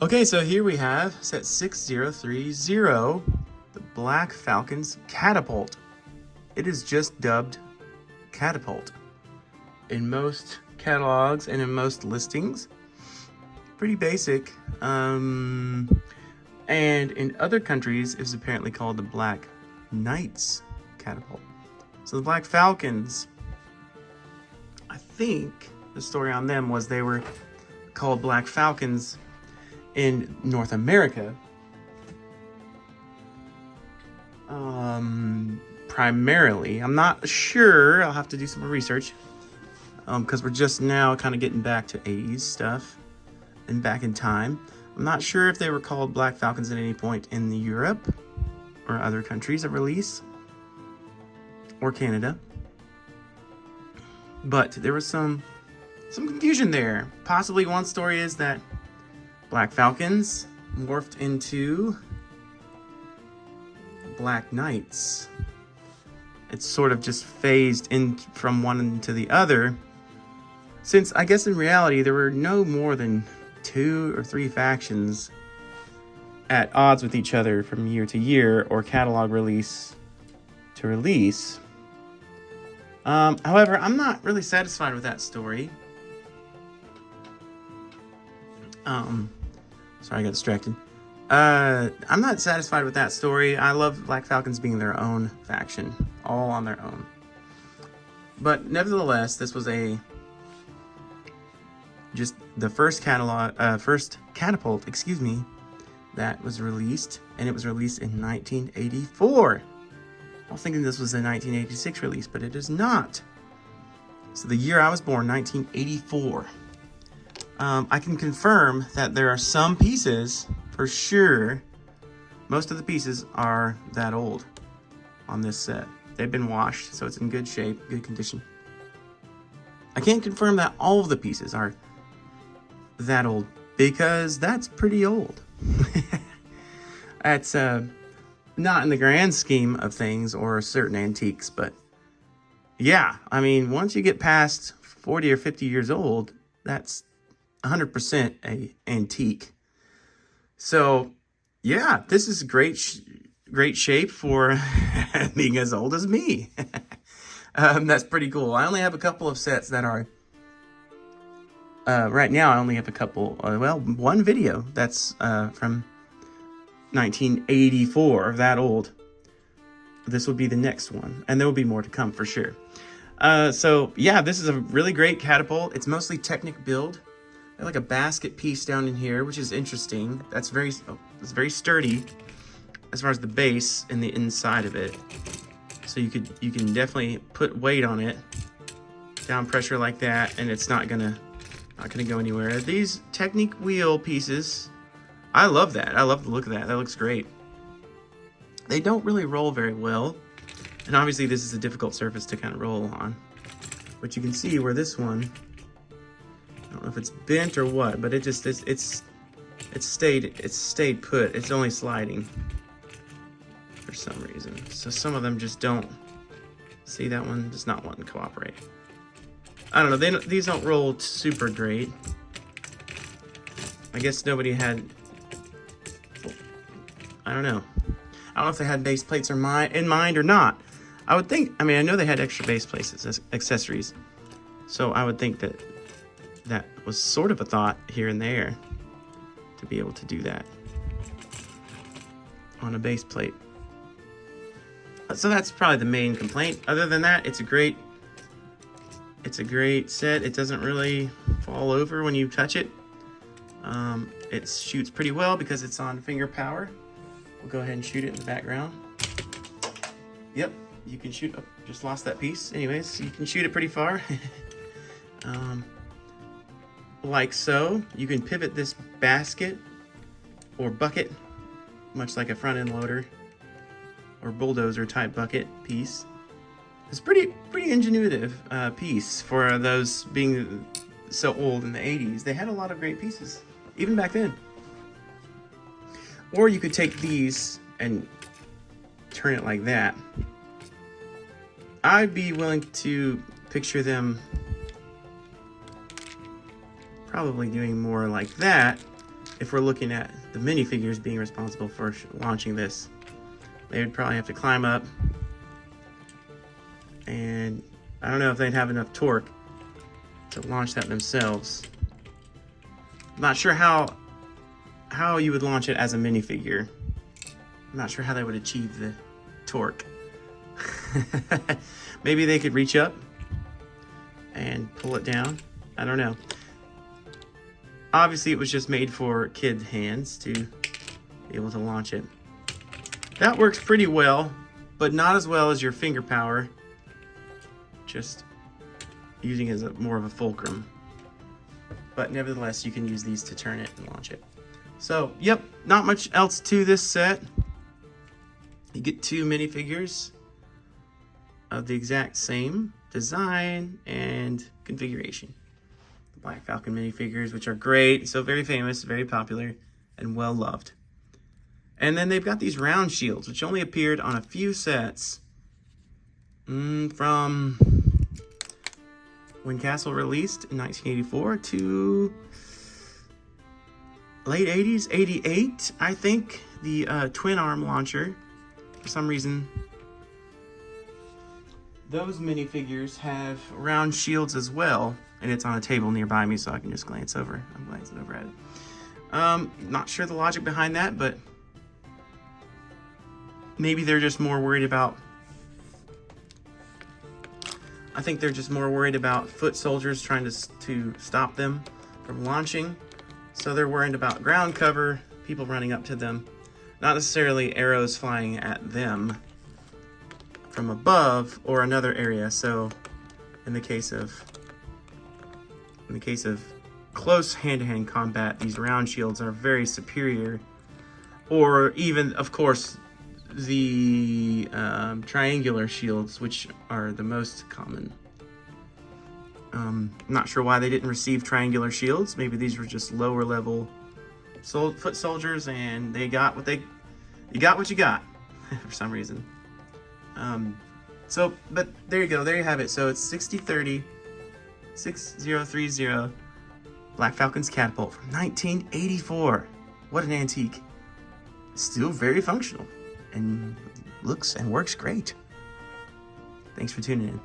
Okay, so here we have set 6030, the Black Falcons Catapult. It is just dubbed Catapult in most catalogs and in most listings. Pretty basic. And in other countries, it's apparently called the Black Knights Catapult. So the Black Falcons, I think the story on them was they were called Black Falcons in North America, primarily. I'm not sure. I'll have to do some more research because we're just now kind of getting back to 80s stuff and back in time. I'm not sure if they were called Black Falcons at any point in Europe or other countries of release or Canada, but there was some confusion there. Possibly one story is that Black Falcons morphed into Black Knights. It's sort of just phased in from one to the other, since I guess in reality there were no more than 2 or 3 factions at odds with each other from year to year or catalog release to release. However, I'm not really satisfied with that story. Sorry, I got distracted. I'm not satisfied with that story. I love Black Falcons being their own faction, all on their own. But nevertheless, this was just the first catapult, that was released, and it was released in 1984. I was thinking this was a 1986 release, but it is not. So the year I was born, 1984. I can confirm that there are some pieces, for sure, most of the pieces are that old on this set. They've been washed, so it's in good shape, good condition. I can't confirm that all of the pieces are that old, because that's pretty old. That's not in the grand scheme of things or certain antiques, but yeah, I mean, once you get past 40 or 50 years old, that's 100% a antique. So yeah, this is great shape for being as old as me. That's pretty cool. I only have a couple of sets that are right now. I only have a couple, one video that's from 1984, that old. This will be the next one, and there will be more to come for sure. So yeah, this is a really great catapult. It's mostly Technic build. They have like a basket piece down in here, which is interesting. It's very sturdy as far as the base and the inside of it. So you can definitely put weight on it, down pressure like that, and it's not gonna go anywhere. These Technic wheel pieces, I love that. I love the look of that. That looks great. They don't really roll very well, and obviously this is a difficult surface to kind of roll on. But you can see where this one, I don't know if it's bent or what, but it's stayed put. It's only sliding for some reason. So some of them just don't. See, that one does not want to cooperate. I don't know. These don't roll super great. I guess nobody had. I don't know. I don't know if they had base plates in mind or not. I would think. I mean, I know they had extra base plates as accessories, so I would think that was sort of a thought here and there to be able to do that on a base plate. So that's probably the main complaint. Other than that, it's a great set. It doesn't really fall over when you touch it. It shoots pretty well because it's on finger power. We'll go ahead and shoot it in the background. Yep, you can shoot. Oh, just lost that piece. Anyways, you can shoot it pretty far. Like so. You can pivot this basket or bucket, much like a front end loader or bulldozer type bucket piece. It's pretty ingenuitive piece for those being so old in the 80s. They had a lot of great pieces, even back then. Or you could take these and turn it like that. I'd be willing to picture them probably doing more like that, if we're looking at the minifigures being responsible for launching this, they would probably have to climb up, and I don't know if they'd have enough torque to launch that themselves. I'm not sure how you would launch it as a minifigure. I'm not sure how they would achieve the torque. Maybe they could reach up and pull it down. I don't know. Obviously, it was just made for kid hands to be able to launch it. That works pretty well, but not as well as your finger power. Just using it as more of a fulcrum. But nevertheless, you can use these to turn it and launch it. So, yep, not much else to this set. You get 2 minifigures of the exact same design and configuration. The Black Falcon minifigures, which are great, so very famous, very popular, and well loved. And then they've got these round shields, which only appeared on a few sets from when Castle released in 1984 to late 80s, 88, I think. The twin arm launcher, for some reason, those minifigures have round shields as well, and it's on a table nearby me, so I can just glance over. I'm glancing over at it. Not sure the logic behind that, but maybe they're just more worried about. I think they're just more worried about foot soldiers trying to stop them from launching. So they're worried about ground cover, people running up to them, not necessarily arrows flying at them from above or another area. So in the case of close hand-to-hand combat, these round shields are very superior. Or even, of course, the triangular shields, which are the most common. I'm not sure why they didn't receive triangular shields. Maybe these were just lower level foot soldiers, and they got what you got for some reason. But there you go. There you have it. So it's 6030 6030 Black Falcons Catapult from 1984. What an antique. Still very functional and looks and works great. Thanks for tuning in.